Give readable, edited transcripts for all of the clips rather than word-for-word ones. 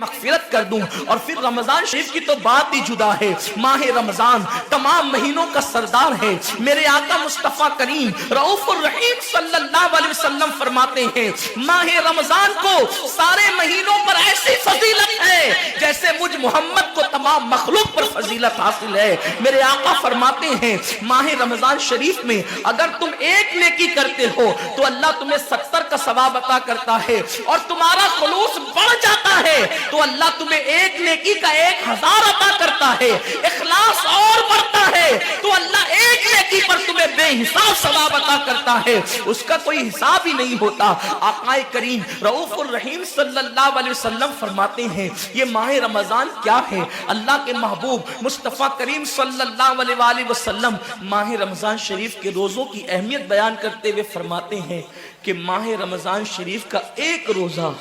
مغفرت کر دوں. اور پھر رمضان شریف کی تو بات ہی جدا ہے. ماہ رمضان تمام مہینوں کا سردار ہے. میرے آقا مصطفیٰ کریم رؤوف الرحیم صلی اللہ علیہ وسلم فرماتے ہیں ماہ رمضان کو سارے مہینوں پر ایسی فضیلت ہے جیسے مجھ محمد کو تمام مخلوق پر فضیلت حاصل ہے. میرے آقا فرماتے ہیں ماہ رمضان شریف میں اگر تم ایک نیکی کرتے ہو تو اللہ تمہیں 70 کا ثواب عطا کرتا ہے, اور تمہارا خلوص بڑھ جاتا ہے تو اللہ تمہیں ایک نیکی کا 1000 عطا کرتا ہے. اخلاص اور بڑھتا ہے تو اللہ ایک نیکی پر تمہیں بے حساب ثواب عطا کرتا ہے, اس کا کوئی حساب ہی نہیں ہوتا. آقا کریم رؤوف الرحیم صلی اللہ علیہ وسلم فرماتے ہیں یہ ماہ رمضان کیا ہے. اللہ کے محبوب مصطفیٰ کریم صلی اللہ علیہ وآلہ وسلم ماہ رمضان شریف کے روزوں کی اہمیت بیان کرتے ہوئے فرماتے ہیں کہ ماہ رمضان شریف کا ایک روزہ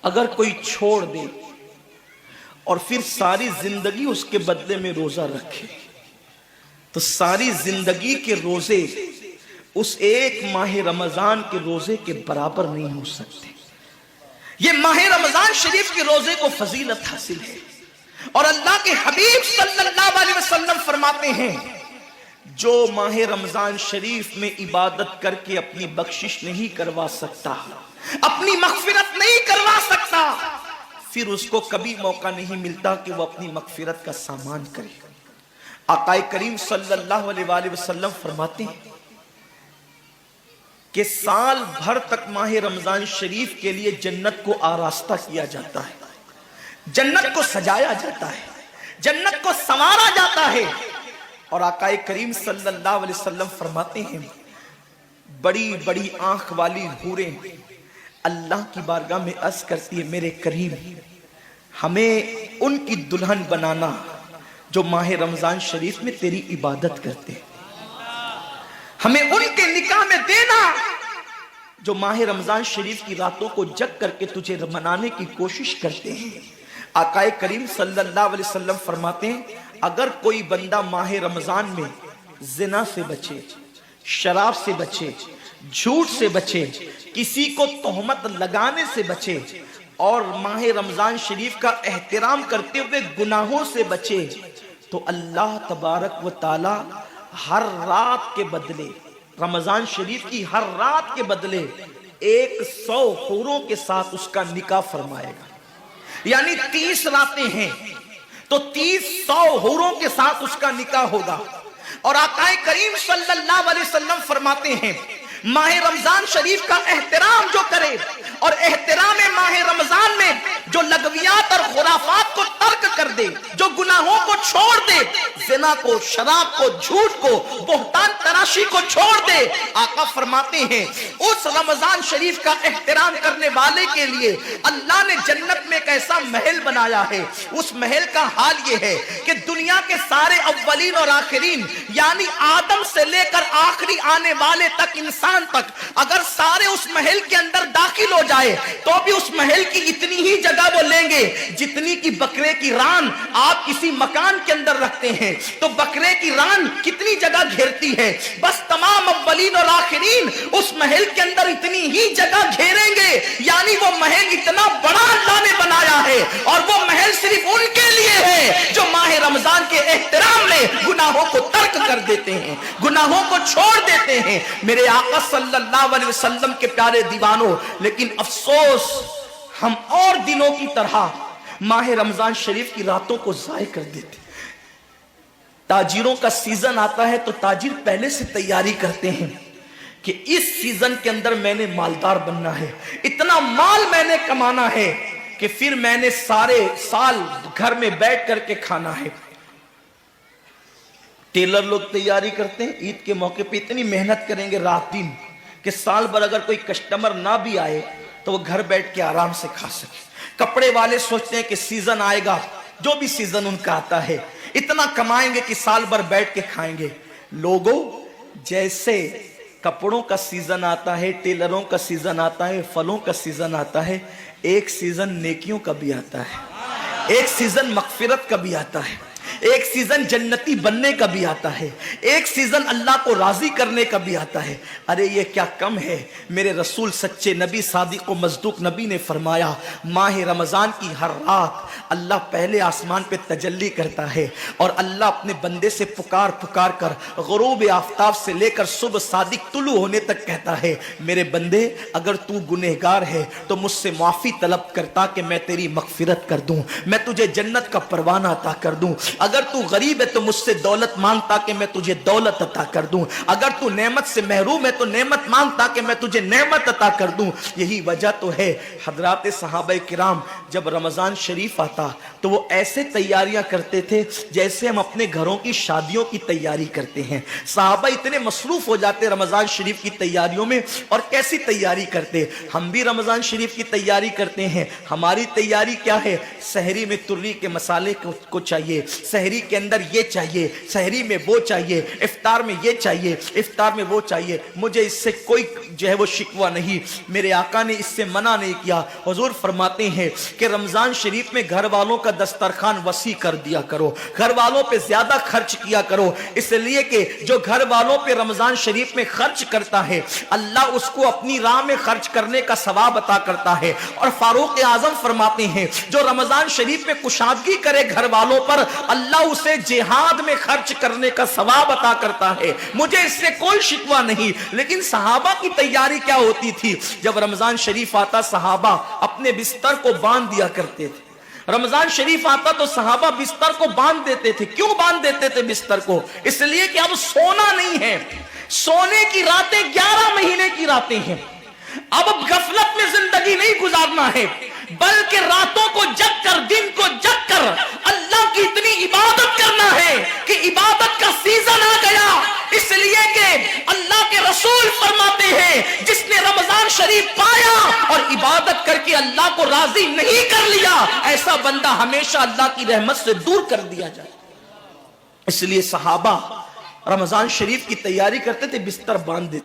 اگر کوئی چھوڑ دے اور پھر ساری زندگی اس کے بدلے میں روزہ رکھے تو ساری زندگی کے روزے اس ایک ماہ رمضان کے روزے کے برابر نہیں ہو سکتے. یہ ماہ رمضان شریف کے روزے کو فضیلت حاصل ہے. اور اللہ کے حبیب صلی اللہ علیہ وسلم فرماتے ہیں جو ماہ رمضان شریف میں عبادت کر کے اپنی بخشش نہیں کروا سکتا, اپنی مغفرت نہیں کروا سکتا, پھر اس کو کبھی موقع نہیں ملتا کہ وہ اپنی مغفرت کا سامان کرے. آقا کریم صلی اللہ علیہ وآلہ وسلم فرماتے ہیں کہ سال بھر تک ماہ رمضان شریف کے لیے جنت کو آراستہ کیا جاتا ہے, جنت کو سجایا جاتا ہے, جنت کو سنوارا جاتا ہے. اور آقا کریم صلی اللہ علیہ وسلم فرماتے ہیں بڑی بڑی آنکھ والی حوریں اللہ کی بارگاہ میں عرض کرتی ہے میرے کریم ہمیں ان کی دلہن بنانا جو ماہ رمضان شریف میں تیری عبادت کرتے, ہمیں ان کے نکاح میں دینا جو ماہ رمضان شریف کی راتوں کو جگ کر کے تجھے منانے کی کوشش کرتے ہیں. آقا کریم صلی اللہ علیہ وسلم فرماتے ہیں اگر کوئی بندہ ماہ رمضان میں زنا سے بچے, شراب سے بچے, جھوٹ سے بچے, کسی کو تہمت لگانے سے بچے اور ماہ رمضان شریف کا احترام کرتے ہوئے گناہوں سے بچے تو اللہ تبارک و تعالی ہر رات کے بدلے, رمضان شریف کی ہر رات کے بدلے 100 حوروں کے ساتھ اس کا نکاح فرمائے گا. یعنی 30 راتیں ہیں تو 100 حوروں کے ساتھ اس کا نکاح ہوگا. اور آقا کریم صلی اللہ علیہ وسلم فرماتے ہیں ماہ رمضان شریف کا احترام جو کرے اور احترام ماہ رمضان میں جو لغویات اور خرافات کو ترک کر دے, جو گناہوں کو چھوڑ دے, زنا کو, شراب کو, جھوٹ کو, بہتان تراشی کو چھوڑ دے, آقا فرماتے ہیں اس رمضان شریف کا احترام کرنے والے کے لیے اللہ نے جنت میں ایک ایسا محل بنایا ہے. اس محل کا حال یہ ہے کہ دنیا کے سارے اولین اور آخرین یعنی آدم سے لے کر آخری آنے والے تک انسان تک اگر سارے اس محل کے اندر داخل ہو جائے تو بھی اس محل کی اتنی ہی جگہ وہ لیں گے جتنی کی بکرے کی ران آپ کسی مکان کے اندر رکھتے ہیں تو بکرے کی ران کتنی جگہ گھیرتی ہے, بس تمام اولین اور آخرین اس محل کے اندر اتنی ہی جگہ گھیریں گے. یعنی وہ محل اتنا بڑا اللہ نے بنایا ہے اور وہ محل صرف ان کے لیے ہے جو ماہ رمضان کے احترام میں گناہوں کو ترک کر دیتے ہیں, گناہوں کو چھوڑ دیتے ہیں. میرے آقا صلی اللہ علیہ وسلم کے پیارے دیوانوں, لیکن افسوس ہم اور دنوں کی طرح ماہ رمضان شریف کی راتوں کو ضائع کر دیتے. تاجروں کا سیزن آتا ہے تو تاجر پہلے سے تیاری کرتے ہیں کہ اس سیزن کے اندر میں نے مالدار بننا ہے, اتنا مال میں نے کمانا ہے کہ پھر میں نے سارے سال گھر میں بیٹھ کر کے کھانا ہے. ٹیلر لوگ تیاری کرتے ہیں عید کے موقع پہ اتنی محنت کریں گے رات دن کہ سال بھر اگر کوئی کسٹمر نہ بھی آئے تو وہ گھر بیٹھ کے آرام سے کھا سکے. کپڑے والے سوچتے ہیں کہ سیزن آئے گا, جو بھی سیزن ان کا آتا ہے اتنا کمائیں گے کہ سال بھر بیٹھ کے کھائیں گے. لوگوں جیسے کپڑوں کا سیزن آتا ہے, ٹیلروں کا سیزن آتا ہے, پھلوں کا سیزن آتا ہے, ایک سیزن نیکیوں کا بھی آتا ہے, ایک سیزن مغفرت کا بھی آتا ہے. ایک سیزن جنتی بننے کا بھی آتا ہے، ایک سیزن اللہ کو راضی کرنے کا بھی آتا ہے۔ ارے یہ کیا کم ہے، میرے رسول سچے نبی صادق و مصدوق نبی نے فرمایا ماہ رمضان کی ہر رات اللہ پہلے آسمان پہ تجلی کرتا ہے اور اللہ اپنے بندے سے پکار پکار کر غروب آفتاب سے لے کر صبح صادق طلوع ہونے تک کہتا ہے میرے بندے اگر تو گنہگار ہے تو مجھ سے معافی طلب کرتا کہ میں تیری مغفرت کر دوں، میں تجھے جنت کا پروانہ عطا کر دوں۔ اگر تو غریب ہے تو مجھ سے دولت مانگتا کہ میں تجھے دولت عطا کر دوں، اگر تو نعمت سے محروم ہے تو نعمت مانگتا کہ میں تجھے نعمت عطا کر دوں۔ یہی وجہ تو ہے حضرات صحابہ کرام جب رمضان شریف آتا تو وہ ایسے تیاریاں کرتے تھے جیسے ہم اپنے گھروں کی شادیوں کی تیاری کرتے ہیں۔ صحابہ اتنے مصروف ہو جاتے رمضان شریف کی تیاریوں میں، اور کیسی تیاری کرتے، ہم بھی رمضان شریف کی تیاری کرتے ہیں۔ ہماری تیاری کیا ہے؟ سحری میں تری کے مسالے کو چاہیے، سحری کے اندر یہ چاہیے، سحری میں وہ چاہیے، افطار میں یہ چاہیے، افطار میں وہ چاہیے۔ مجھے اس سے کوئی جو ہے وہ شکوہ نہیں، میرے آقا نے اس سے منع نہیں کیا۔ حضور فرماتے ہیں کہ رمضان شریف میں گھر والوں کا دسترخوان وسیع کر دیا کرو، گھر والوں پہ زیادہ خرچ کیا کرو، اس لیے کہ جو گھر والوں پہ رمضان شریف میں خرچ کرتا ہے اللہ اس کو اپنی راہ میں خرچ کرنے کا ثواب عطا کرتا ہے۔ اور فاروق اعظم فرماتے ہیں جو رمضان شریف میں کشادگی کرے گھر والوں پر اللہ اسے جہاد میں خرچ کرنے کا ثواب عطا کرتا ہے۔ مجھے اس سے کوئی شکوہ نہیں، لیکن صحابہ کی تیاری کیا ہوتی تھی؟ جب رمضان شریف آتا صحابہ اپنے بستر کو باندھ دیا کرتے تھے۔ رمضان شریف آتا تو صحابہ بستر کو باندھ دیتے تھے۔ کیوں باندھ دیتے تھے بستر کو؟ اس لیے کہ اب سونا نہیں ہے، سونے کی راتیں 11 مہینے کی راتیں ہیں، اب غفلت میں زندگی نہیں گزارنا ہے، بلکہ راتوں کو جگ کر دن کو جگ کر اللہ کی اتنی عبادت کرنا ہے کہ عبادت کا سیزن آ گیا۔ اس لیے کہ اللہ کے رسول فرماتے ہیں جس نے رمضان شریف پایا اور عبادت کر کے اللہ کو راضی نہیں کر لیا ایسا بندہ ہمیشہ اللہ کی رحمت سے دور کر دیا جائے۔ اس لیے صحابہ رمضان شریف کی تیاری کرتے تھے، بستر باندھ دیتے